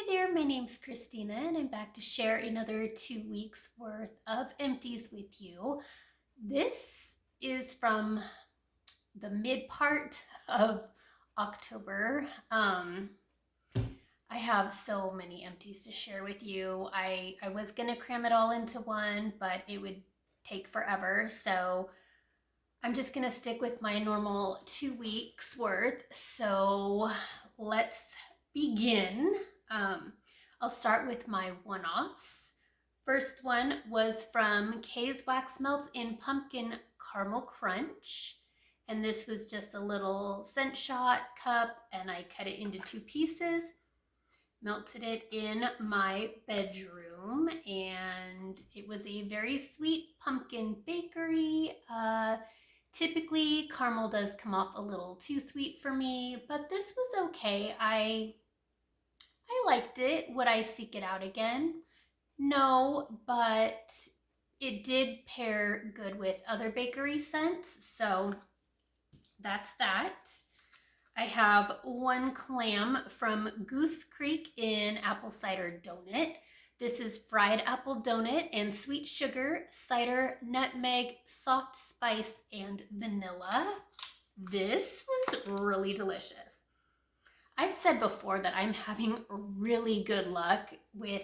Hi there, my name's Christina and I'm back to share another 2 weeks worth of empties with you. This is from the mid part of October. I have so many empties to share with you. I was gonna cram it all into one, but it would take forever. So I'm just gonna stick with my normal 2 weeks worth. So let's begin. I'll start with my one-offs. First one was from KAE'S Wax Melts in Pumpkin Caramel Crunch. And this was just a little scent shot cup and I cut it into 2 pieces. Melted it in my bedroom and it was a very sweet pumpkin bakery. Typically caramel does come off a little too sweet for me, but this was okay. I liked it. Would I seek it out again? No, but it did pair good with other bakery scents, so that's that. I have one clam from Goose Creek in Apple Cider Donut. This is fried apple donut and sweet sugar, cider, nutmeg, soft spice, and vanilla. This was really delicious. I've said before that I'm having really good luck with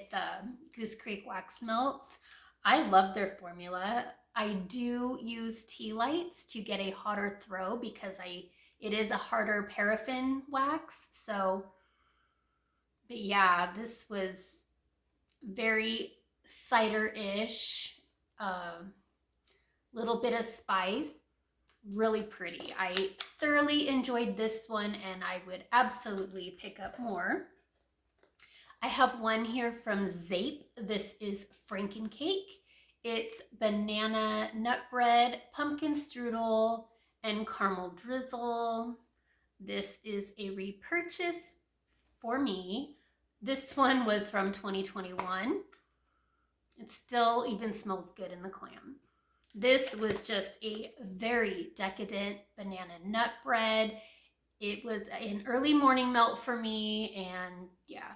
Goose Creek Wax Melts. I love their formula. I do use tea lights to get a hotter throw because it is a harder paraffin wax. So, but yeah, this was very cider-ish, little bit of spice. Really pretty. I thoroughly enjoyed this one and I would absolutely pick up more. I have one here from ZEEP. This is Frankencake. It's banana nut bread, pumpkin strudel, and caramel drizzle. This is a repurchase for me. This one was from 2021. It still even smells good in the clam. This was just a very decadent banana nut bread. It was an early morning melt for me and yeah,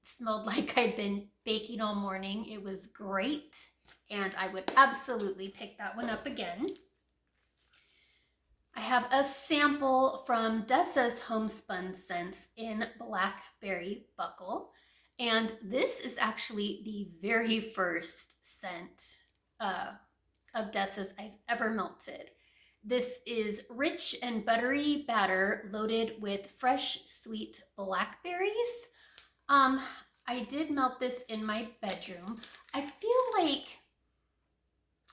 smelled like I'd been baking all morning. It was great and I would absolutely pick that one up again. I have a sample from Dessa's Homespun Scents in Blackberry Buckle. And this is actually the very first scent of Dessa's I've ever melted. This is rich and buttery batter loaded with fresh sweet blackberries. I did melt this in my bedroom. I feel like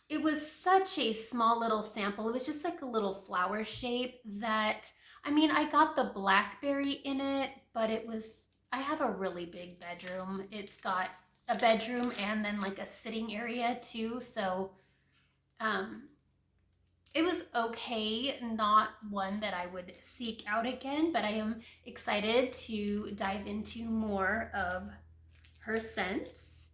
it was such a small little sample. It was just like a little flower shape that, I mean, I got the blackberry in it, but I have a really big bedroom. It's got a bedroom and then like a sitting area too. So it was okay, not one that I would seek out again, but I am excited to dive into more of her scents.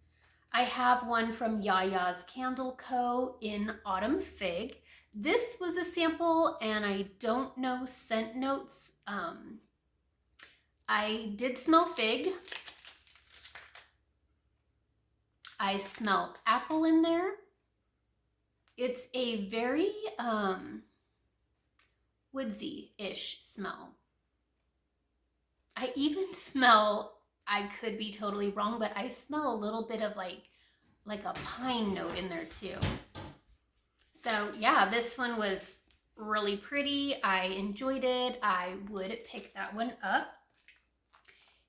I have one from Yaya's Candle Co. in Autumn Fig. This was a sample and I don't know scent notes. I did smell fig. I smell apple in there. It's a very woodsy-ish smell. I even smell, I could be totally wrong, but I smell a little bit of like a pine note in there too. So yeah, this one was really pretty. I enjoyed it. I would pick that one up.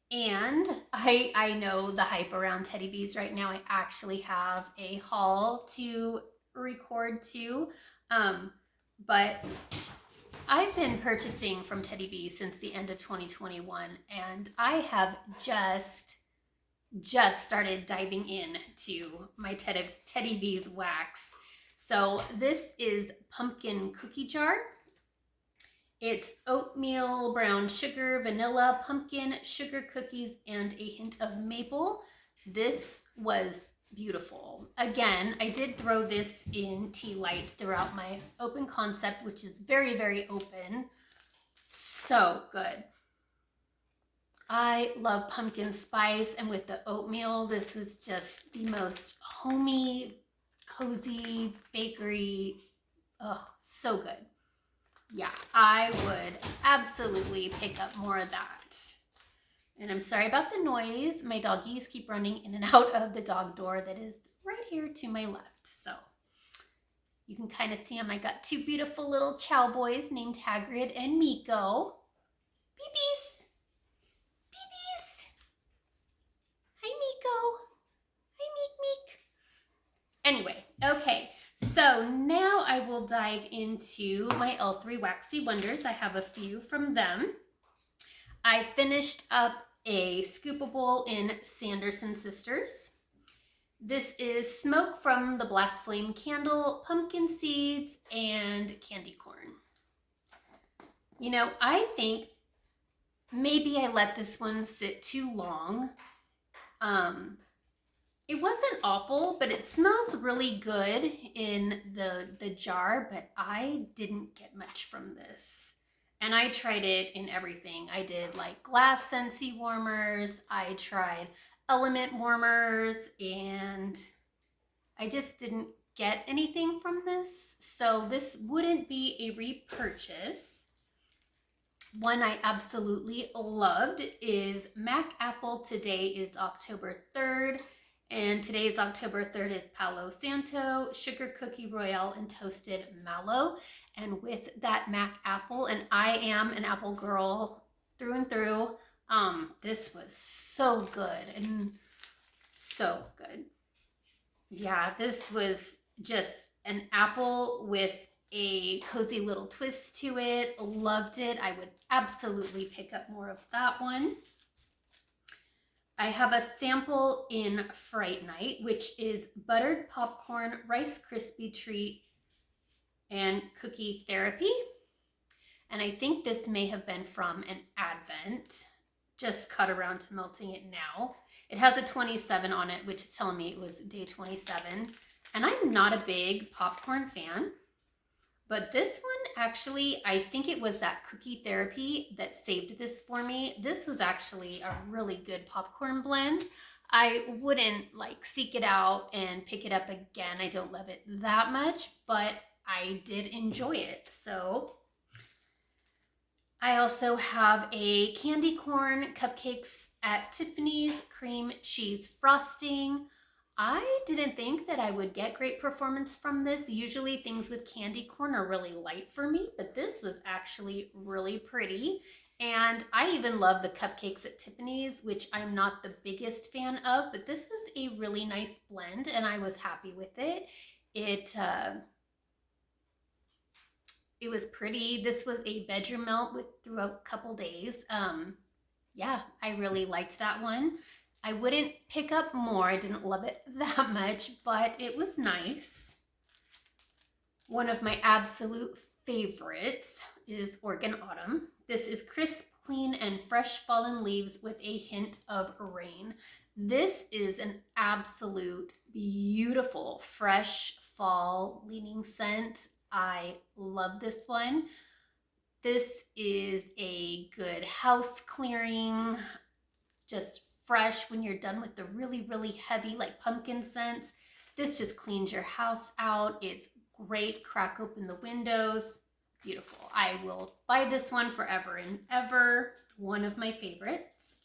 And I know the hype around Teddy Bees right now. I actually have a haul to record too, but I've been purchasing from Teddy Bees since the end of 2021 and I have just started diving into my Teddy Bees wax. So this is pumpkin cookie jar. It's oatmeal, brown sugar, vanilla, pumpkin, sugar cookies, and a hint of maple. This was beautiful. Again, I did throw this in tea lights throughout my open concept, which is very, very open. So good. I love pumpkin spice, and with the oatmeal, this is just the most homey, cozy bakery. Oh, so good. Yeah, I would absolutely pick up more of that. And I'm sorry about the noise. My doggies keep running in and out of the dog door that is right here to my left. So you can kind of see them. I got two beautiful little chow boys named Hagrid and Miko. Beebies. Beebies. Hi, Miko. Hi, Meek Meek. Anyway, okay. So now I will dive into my L3 Waxy Wonders. I have a few from them. I finished up a scoopable in Sanderson Sisters. This is smoke from the Black Flame Candle, pumpkin seeds, and candy corn. You know, I think maybe I let this one sit too long. It wasn't awful, but it smells really good in the jar, but I didn't get much from this. And I tried it in everything. I did like glass SCENTSY warmers, I tried element warmers, and I just didn't get anything from this. So this wouldn't be a repurchase. One I absolutely loved is Mac Apple. Today is October 3rd. And today's October 3rd is Palo Santo, Sugar Cookie Royale, and Toasted Mallow. And with that Mac Apple, and I am an apple girl through and through, this was so good and so good. Yeah, this was just an apple with a cozy little twist to it. Loved it. I would absolutely pick up more of that one. I have a sample in Fright Night, which is buttered popcorn, Rice Krispie treat, and cookie therapy. And I think this may have been from an advent. Just cut around to melting it now. It has a 27 on it, which is telling me it was day 27. And I'm not a big popcorn fan, but this one actually, I think it was that cookie therapy that saved this for me. This was actually a really good popcorn blend. I wouldn't like seek it out and pick it up again. I don't love it that much, but I did enjoy it. So I also have a candy corn cupcakes at Tiffany's cream cheese frosting. I didn't think that I would get great performance from this. Usually things with candy corn are really light for me, but this was actually really pretty. And I even love the cupcakes at Tiffany's, which I'm not the biggest fan of, but this was a really nice blend and I was happy with it. It was pretty. This was a bedroom melt throughout a couple days. Yeah, I really liked that one. I wouldn't pick up more. I didn't love it that much, but it was nice. One of my absolute favorites is Oregon Autumn. This is crisp, clean, and fresh fallen leaves with a hint of rain. This is an absolute beautiful, fresh fall leaning scent. I love this one. This is a good house clearing, just fresh when you're done with the really, really heavy like pumpkin scents. This just cleans your house out. It's great. Crack open the windows. Beautiful. I will buy this one forever and ever. One of my favorites.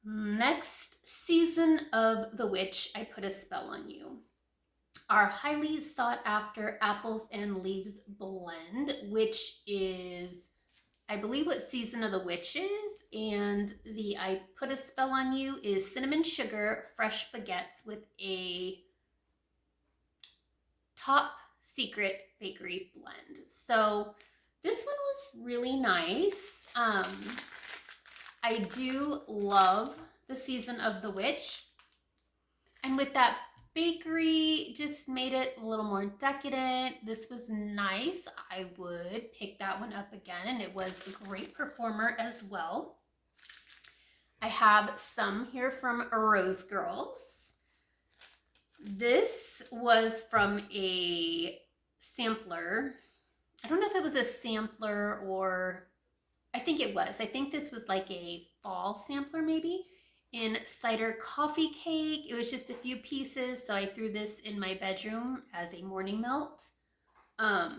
Next, Season of the Witch, I Put a Spell on You. Our highly sought after apples and leaves blend, which is, I believe, what Season of the Witch is, and the I Put a Spell on You is cinnamon sugar, fresh baguettes with a top secret bakery blend. So this one was really nice. I do love the Season of the Witch, and with that bakery just made it a little more decadent. This was nice. I would pick that one up again, and it was a great performer as well. I have some here from Rose Girls. This was from a sampler. I don't know if it was a sampler or I think it was. I think this was like a fall sampler maybe, in Cider Coffee Cake. It was just a few pieces, so I threw this in my bedroom as a morning melt. I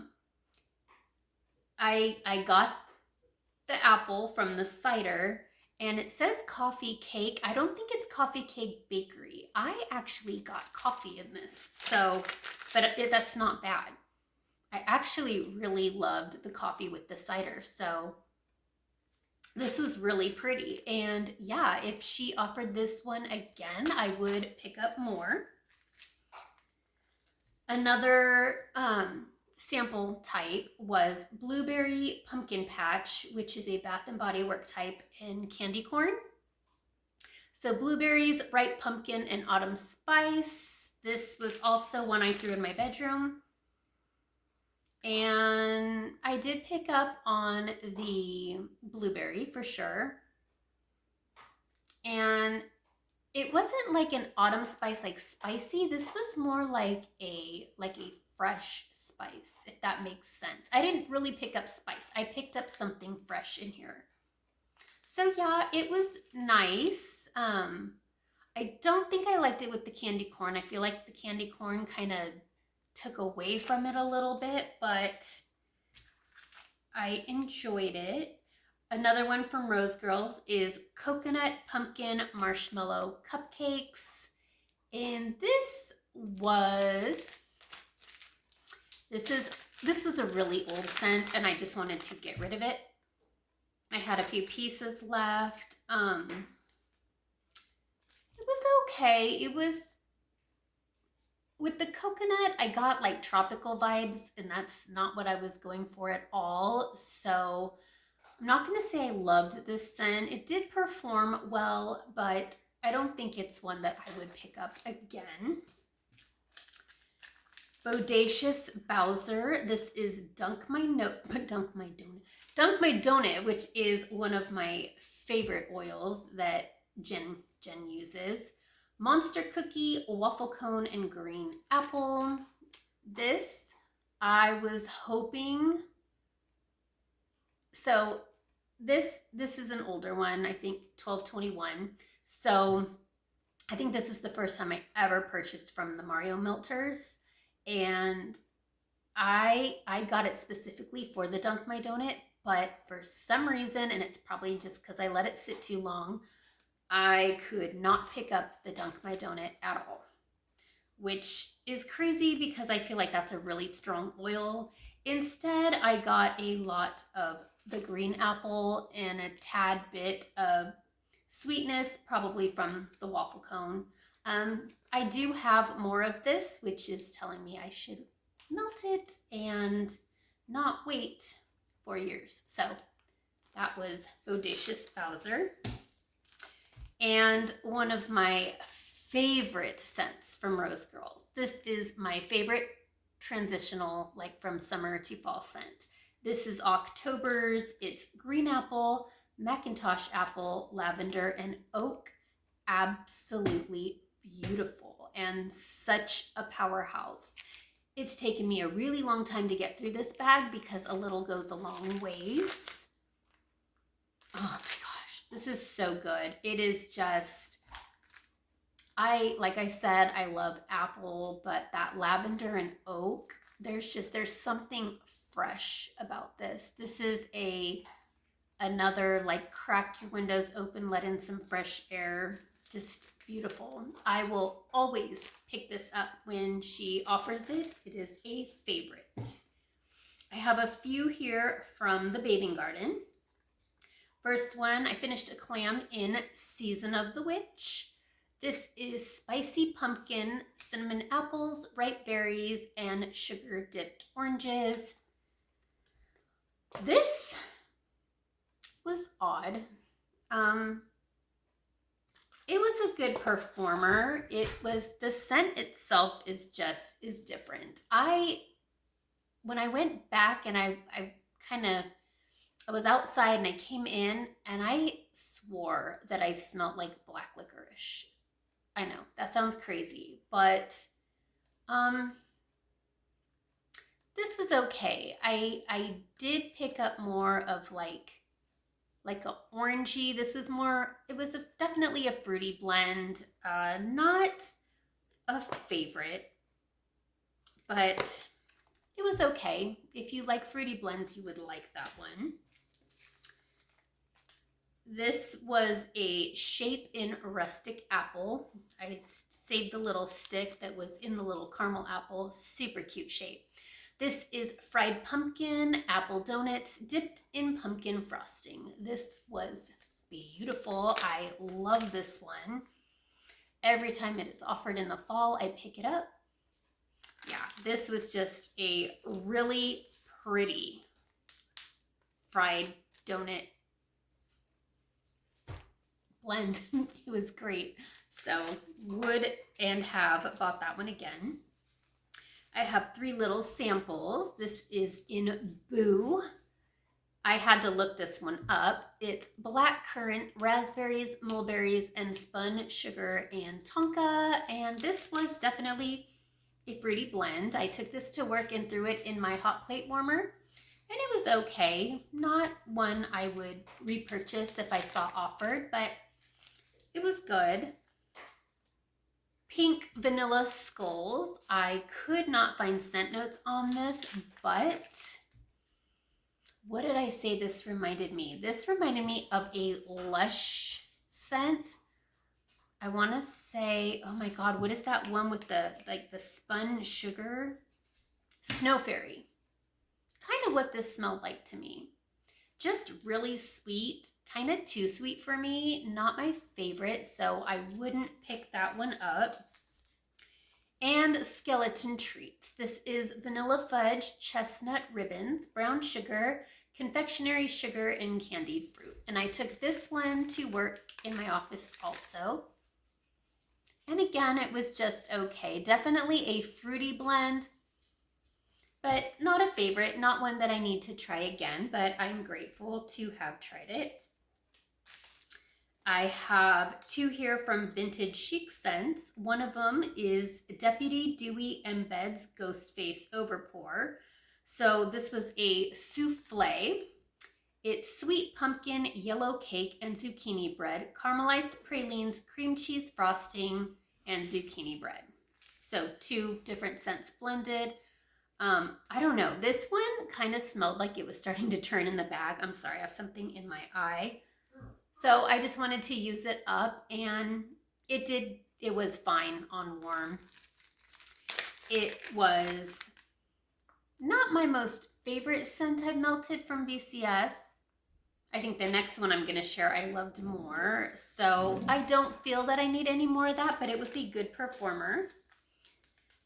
got the apple from the cider, and it says coffee cake. I don't think it's Coffee Cake Bakery. I actually got coffee in this, so, but that's not bad. I actually really loved the coffee with the cider, so this was really pretty. And yeah, if she offered this one again, I would pick up more. Another sample type was Blueberry Pumpkin Patch, which is a Bath & Body Works type in candy corn. So blueberries, ripe pumpkin, and autumn spice. This was also one I threw in my bedroom. And I did pick up on the blueberry for sure. And it wasn't like an autumn spice, like spicy. This was more like a fresh spice, if that makes sense. I didn't really pick up spice. I picked up something fresh in here. So yeah, it was nice. I don't think I liked it with the candy corn. I feel like the candy corn kind of took away from it a little bit, but I enjoyed it. Another one from Rose Girls is Coconut Pumpkin Marshmallow Cupcakes. And this was a really old scent, and I just wanted to get rid of it. I had a few pieces left. It was okay. It was, with the coconut, I got like tropical vibes, and that's not what I was going for at all. So I'm not going to say I loved this scent. It did perform well, but I don't think it's one that I would pick up again. Bodacious Bowser. This is Dunk My Donut, which is one of my favorite oils that Jen uses. Monster Cookie, Waffle Cone, and Green Apple. This, I was hoping, so this is an older one, I think 1221. So I think this is the first time I ever purchased from the Mario Melters, and I got it specifically for the Dunk My Donut, but for some reason, and it's probably just because I let it sit too long, I could not pick up the Dunk My Donut at all, which is crazy because I feel like that's a really strong oil. Instead, I got a lot of the green apple and a tad bit of sweetness, probably from the waffle cone. I do have more of this, which is telling me I should melt it and not wait 4 years. So that was Bodacious Bowser. And one of my favorite scents from Rose Girls. This is my favorite transitional, like from summer to fall scent. This is October's. It's green apple, Macintosh apple, lavender, and oak. Absolutely beautiful and such a powerhouse. It's taken me a really long time to get through this bag because a little goes a long ways. Oh my gosh, this is so good. It is just, like I said, I love apple, but that lavender and oak, there's something fresh about this. This is another like crack your windows open, let in some fresh air. Just beautiful. I will always pick this up when she offers it. It is a favorite. I have a few here from the Bathing Garden. First one, I finished a clam in Season of the Witch. This is spicy pumpkin, cinnamon apples, ripe berries, and sugar dipped oranges. This was odd. It was a good performer. The scent itself is different. When I went back and I was outside and I came in and I swore that I smelled like black licorice. I know, that sounds crazy, but this was okay. I did pick up more of like like a orangey. This was more, it was definitely a fruity blend. Not a favorite, but it was okay. If you like fruity blends, you would like that one. This was a shape in rustic apple. I saved the little stick that was in the little caramel apple. Super cute shape. This is fried pumpkin apple donuts dipped in pumpkin frosting. This was beautiful. I love this one. Every time it is offered in the fall, I pick it up. Yeah, this was just a really pretty fried donut blend. It was great. So would and have bought that one again. I have 3 little samples. This is in Boooooo. I had to look this one up. It's black currant, raspberries, mulberries, and spun sugar and tonka. And this was definitely a fruity blend. I took this to work and threw it in my hot plate warmer. And it was okay. Not one I would repurchase if I saw offered, but it was good. Pink vanilla skulls. I could not find scent notes on this, but what did I say this reminded me? This reminded me of a Lush scent. I want to say, oh my God, what is that one with the, like the spun sugar? Snow Fairy. Kind of what this smelled like to me. Just really sweet, kind of too sweet for me. Not my favorite, so I wouldn't pick that one up. And Skeleton Treats. This is vanilla fudge, chestnut ribbons, brown sugar, confectionery sugar, and candied fruit. And I took this one to work in my office also. And again, it was just okay. Definitely a fruity blend, but not a favorite, not one that I need to try again, but I'm grateful to have tried it. I have 2 here from Vintage Chic Scents. One of them is Deputy Dewy Embeds Ghost Face Overpour. So this was a souffle. It's sweet pumpkin, yellow cake, and zucchini bread, caramelized pralines, cream cheese frosting, and zucchini bread. So 2 different scents blended. I don't know. This one kind of smelled like it was starting to turn in the bag. I'm sorry, I have something in my eye. So I just wanted to use it up, and it did. It was fine on warm. It was not my most favorite scent I've melted from VCS. I think the next one I'm going to share I loved more. So I don't feel that I need any more of that, but it was a good performer.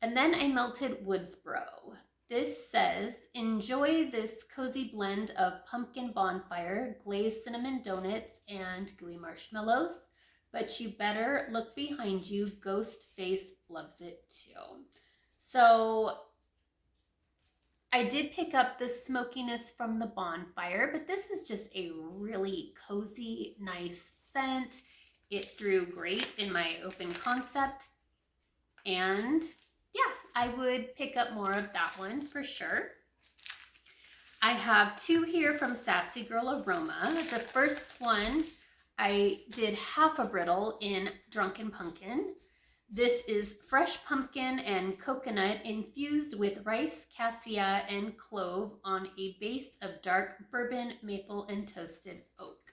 And then I melted Woodsboro. This says, enjoy this cozy blend of pumpkin bonfire, glazed cinnamon donuts, and gooey marshmallows. But you better look behind you. Ghost Face loves it too. So I did pick up the smokiness from the bonfire, but this was just a really cozy, nice scent. It threw great in my open concept. And yeah, I would pick up more of that one for sure. I have 2 here from Sassy Girl Aroma. The first one, I did half a brittle in Drunkin Punkin. This is fresh pumpkin and coconut infused with rice, cassia, and clove on a base of dark bourbon, maple, and toasted oak.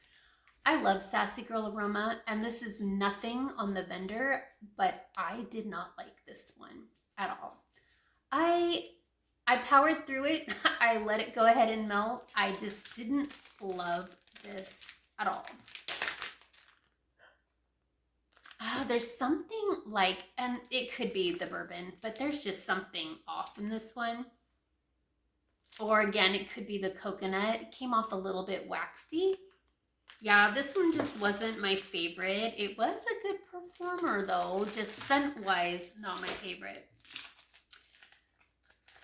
I love Sassy Girl Aroma, and this is nothing on the vendor, but I did not like this one at all. I powered through it. I let it go ahead and melt. I just didn't love this at all. There's something like, and it could be the bourbon, but there's just something off in this one. Or again, it could be the coconut. It came off a little bit waxy. Yeah, this one just wasn't my favorite. It was a good performer though, just scent-wise, not my favorite.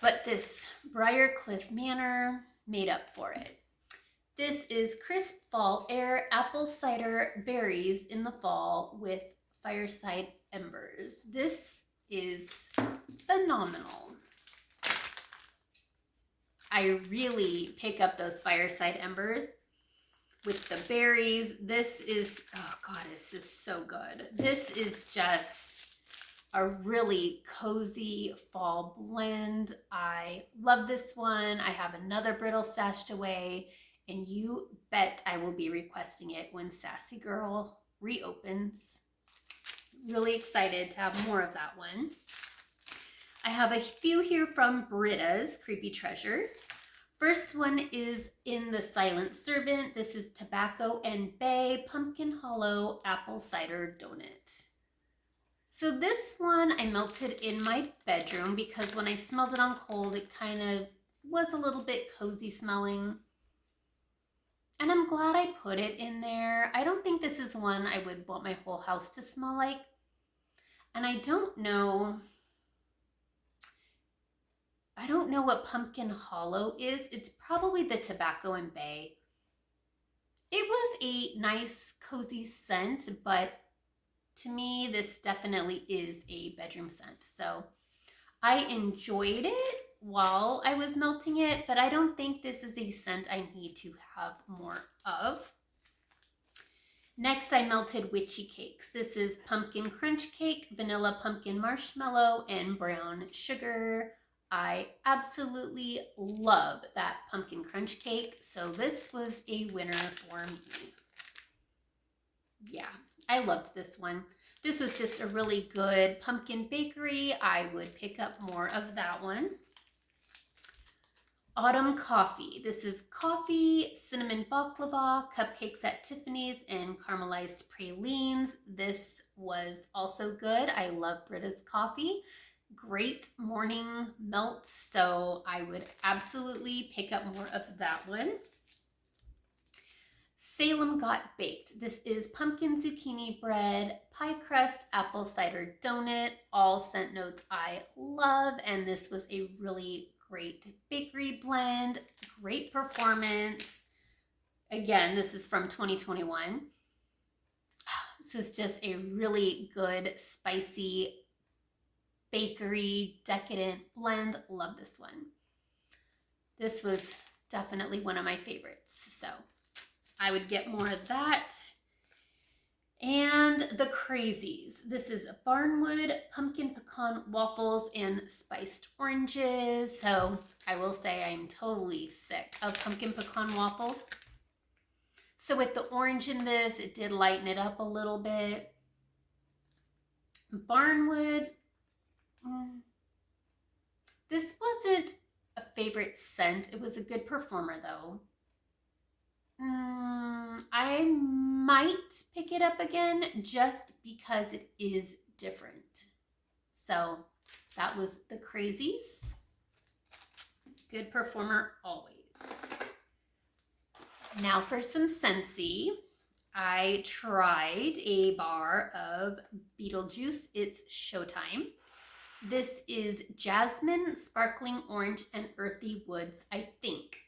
But this Briarcliff Manor made up for it. This is crisp fall air, apple cider berries in the fall with fireside embers. This is phenomenal. I really pick up those fireside embers. with the berries. This is, oh God, this is so good. This is just a really cozy fall blend. I love this one. I have another brittle stashed away, and you bet I will be requesting it when Sassy Girl reopens. Really excited to have more of that one. I have a few here from BRITTA'S Creepy Treasures. First one is in the Silent Servant. This is Tobacco and Bay Pumpkin Hollow Apple Cider Donut. So this one I melted in my bedroom because when I smelled it on cold, it kind of was a little bit cozy smelling. And I'm glad I put it in there. I don't think this is one I would want my whole house to smell like. And I don't know what Pumpkin Hollow is. It's probably the Tobacco and Bay. It was a nice, cozy scent, but to me, this definitely is a bedroom scent. So I enjoyed it while I was melting it, but I don't think this is a scent I need to have more of. Next, I melted Witchy cakes. This is pumpkin crunch cake, vanilla pumpkin marshmallow, and brown sugar. I absolutely love that pumpkin crunch cake, so this was a winner for me. Yeah, I loved this one. This was just a really good pumpkin bakery. I would pick up more of that one. Autumn Coffee. This is coffee, cinnamon baklava, cupcakes at Tiffany's, and caramelized pralines. This was also good. I love BRITTA'S coffee. Great morning melt, so I would absolutely pick up more of that one. Salem Got Baked. This is pumpkin zucchini bread, pie crust, apple cider donut, all scent notes I love, and this was a really great bakery blend, great performance. Again, this is from 2021. This is just a really good, spicy, bakery, decadent blend. Love this one. This was definitely one of my favorites, so I would get more of that. And the Crazies. This is Barnwood pumpkin pecan waffles and spiced oranges. So I will say I'm totally sick of pumpkin pecan waffles. So with the orange in this, it did lighten it up a little bit. Barnwood. This wasn't a favorite scent. It was a good performer though. I might pick it up again just because it is different. So that was the Crazies. Good performer always. Now for some SCENTSY. I tried a bar of Beetlejuice. It's Showtime. This is Jasmine, Sparkling Orange, and Earthy Woods, I think.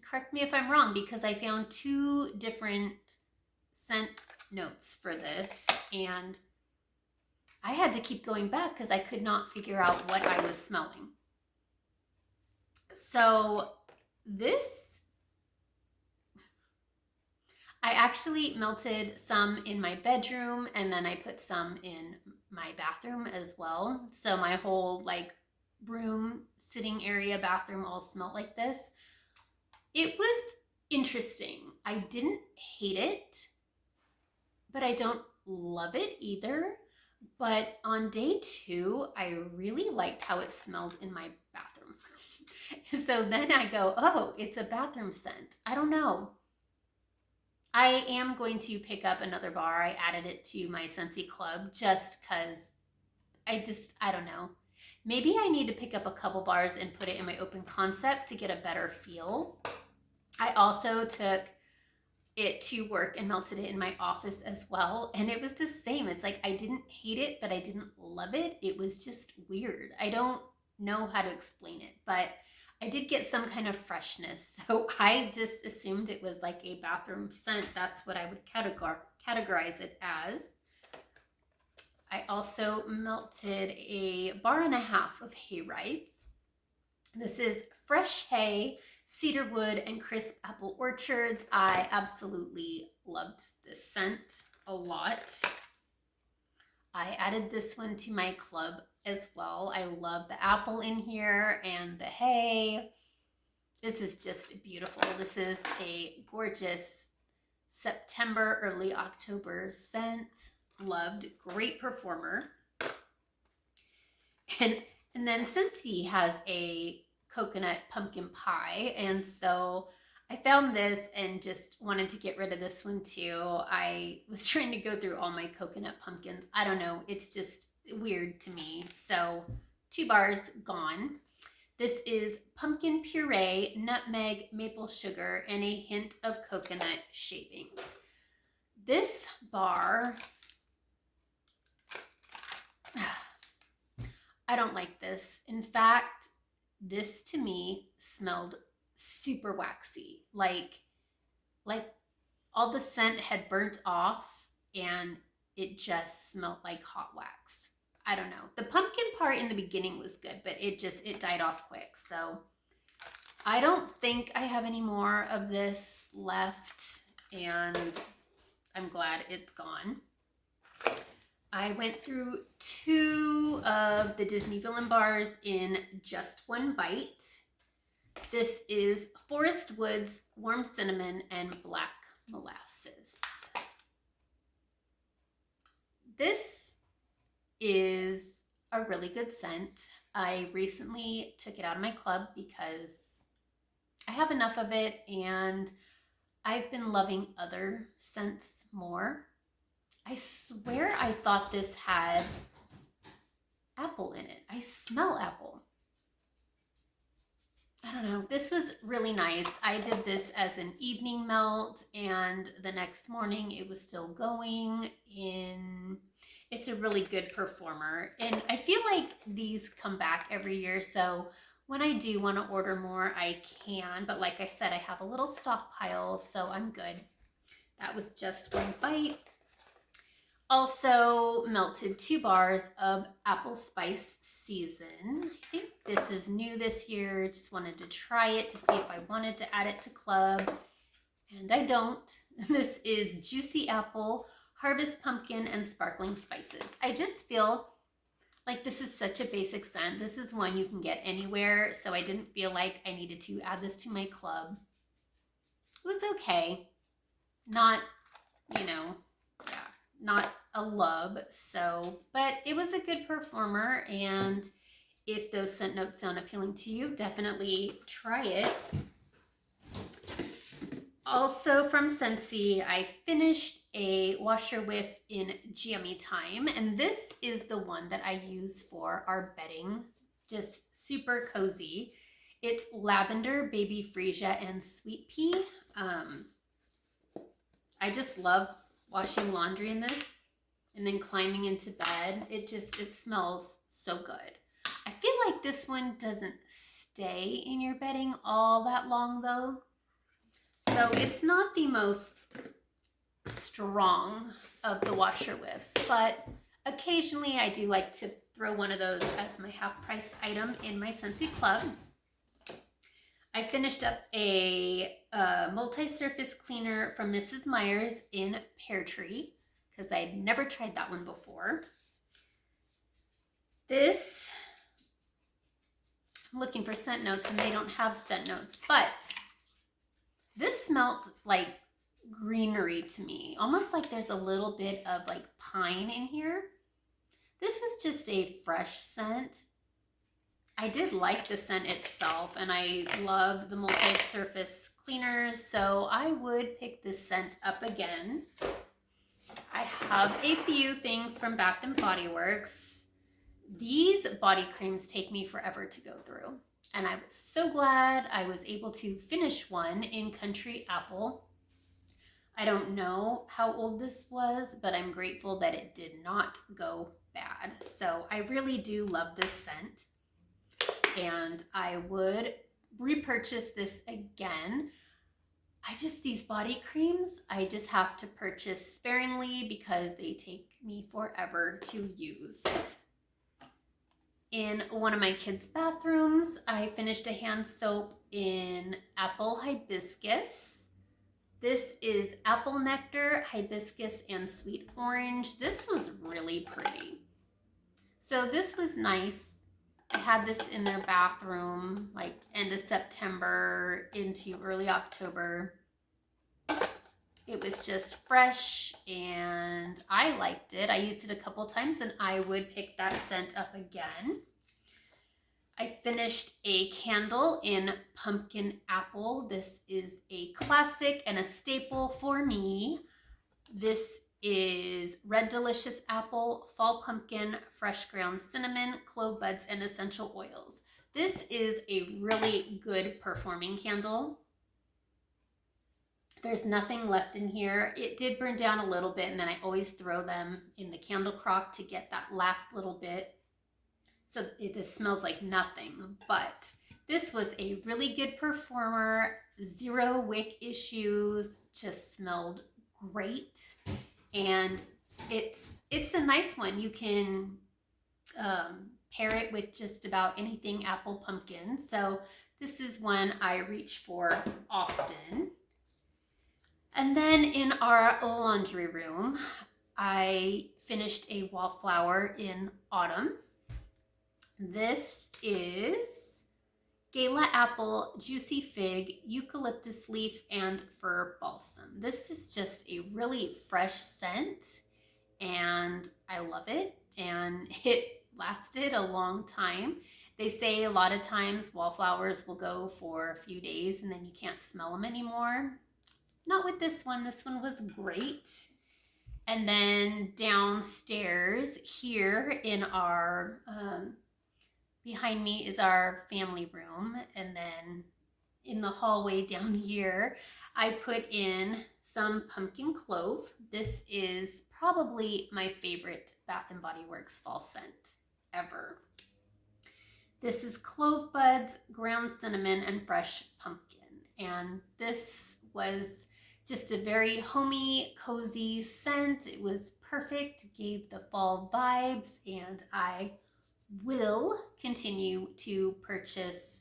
Correct me if I'm wrong, because I found two different scent notes for this, and I had to keep going back because I could not figure out what I was smelling. So this, I actually melted some in my bedroom, and then I put some in my bathroom as well. So my whole like room, sitting area, bathroom all smelled like this. It was interesting. I didn't hate it, but I don't love it either. But on day 2, I really liked how it smelled in my bathroom. So then I go, oh, it's a bathroom scent. I don't know. I am going to pick up another bar. I added it to my SCENTSY club just because I don't know. Maybe I need to pick up a couple bars and put it in my open concept to get a better feel. I also took it to work and melted it in my office as well. And it was the same. It's like I didn't hate it, but I didn't love it. It was just weird. I don't know how to explain it, but I did get some kind of freshness. So I just assumed it was like a bathroom scent. That's what I would categorize it as. I also melted a bar and a half of Hayrides. This is Fresh Hay, cedarwood and crisp apple orchards. I absolutely loved this scent a lot. I added this one to my club as well. I love the apple in here and the hay. This is just beautiful. This is a gorgeous September, early October scent. Loved, great performer. And then SCENTSY has a coconut pumpkin pie, and so I found this and just wanted to get rid of this one too. I was trying to go through all my coconut pumpkins. I don't know, it's just weird to me. So 2 bars gone. This is pumpkin puree, nutmeg, maple sugar, and a hint of coconut shavings. This bar, I don't like this. In fact, this to me smelled super waxy. Like all the scent had burnt off and it just smelled like hot wax. I don't know. The pumpkin part in the beginning was good, but it died off quick. So I don't think I have any more of this left, and I'm glad it's gone. I went through 2 of the Disney Villain bars in just one bite. This is Forest Woods, Warm Cinnamon, and Black Molasses. This is a really good scent. I recently took it out of my club because I have enough of it and I've been loving other scents more. I swear I thought this had apple in it. I smell apple. I don't know. This was really nice. I did this as an evening melt and the next morning it was still going in. It's a really good performer. And I feel like these come back every year. So when I do want to order more, I can. But like I said, I have a little stockpile, so I'm good. That was just one bite. Also melted 2 bars of Apple Spice Season. I think this is new this year. Just wanted to try it to see if I wanted to add it to club. And I don't. This is Juicy Apple, Harvest Pumpkin, and Sparkling Spices. I just feel like this is such a basic scent. This is one you can get anywhere, so I didn't feel like I needed to add this to my club. It was okay. Not, you know, yeah, not a love, so, but it was a good performer, and if those scent notes sound appealing to you, definitely try it. Also from SCENTSY, I finished a washer whiff in Jammy Time, and this is the one that I use for our bedding. Just super cozy. It's lavender, baby freesia, and sweet pea. I just love washing laundry in this and then climbing into bed. It smells so good. I feel like this one doesn't stay in your bedding all that long though. So it's not the most strong of the washer whiffs, but occasionally I do like to throw one of those as my half-price item in my SCENTSY club. I finished up a multi-surface cleaner from Mrs. Meyer's in Pear Tree because I'd never tried that one before. This, I'm looking for scent notes and they don't have scent notes, but this smelled like greenery to me, almost like there's a little bit of like pine in here. This was just a fresh scent. I did like the scent itself, and I love the multi-surface cleaners, so I would pick this scent up again. I have a few things from Bath & Body Works. These body creams take me forever to go through, and I was so glad I was able to finish one in Country Apple. I don't know how old this was, but I'm grateful that it did not go bad. So I really do love this scent, and I would repurchase this again. These body creams, I just have to purchase sparingly because they take me forever to use. In one of my kids' bathrooms, I finished a hand soap in apple hibiscus. This is apple nectar, hibiscus, and sweet orange. This was really pretty. So this was nice. I had this in their bathroom like end of September into early October. It was just fresh and I liked it. I used it a couple times and I would pick that scent up again. I finished a candle in pumpkin apple. This is a classic and a staple for me. This is red delicious apple, fall pumpkin, fresh ground cinnamon, clove buds, and essential oils. This is a really good performing candle. There's nothing left in here. It did burn down a little bit, and then I always throw them in the candle crock to get that last little bit. So this smells like nothing, but this was a really good performer. 0 wick issues, just smelled great. And it's a nice one. You can pair it with just about anything apple pumpkin. So this is one I reach for often. And then in our laundry room, I finished a wallflower in autumn. This is Gala apple, juicy fig, eucalyptus leaf, and fir balsam. This is just a really fresh scent and I love it, and it lasted a long time. They say a lot of times wallflowers will go for a few days and then you can't smell them anymore. Not with this one. This one was great. And then downstairs here in our behind me is our family room, and then in the hallway down here I put in some pumpkin clove. This is probably my favorite Bath & Body Works fall scent ever. This is clove buds, ground cinnamon, and fresh pumpkin, and this was just a very homey, cozy scent. It was perfect, gave the fall vibes, and I will continue to purchase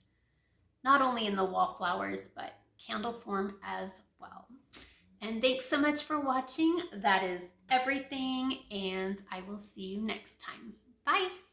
not only in the wallflowers but candle form as well. And thanks so much for watching. That is everything, and I will see you next time. Bye.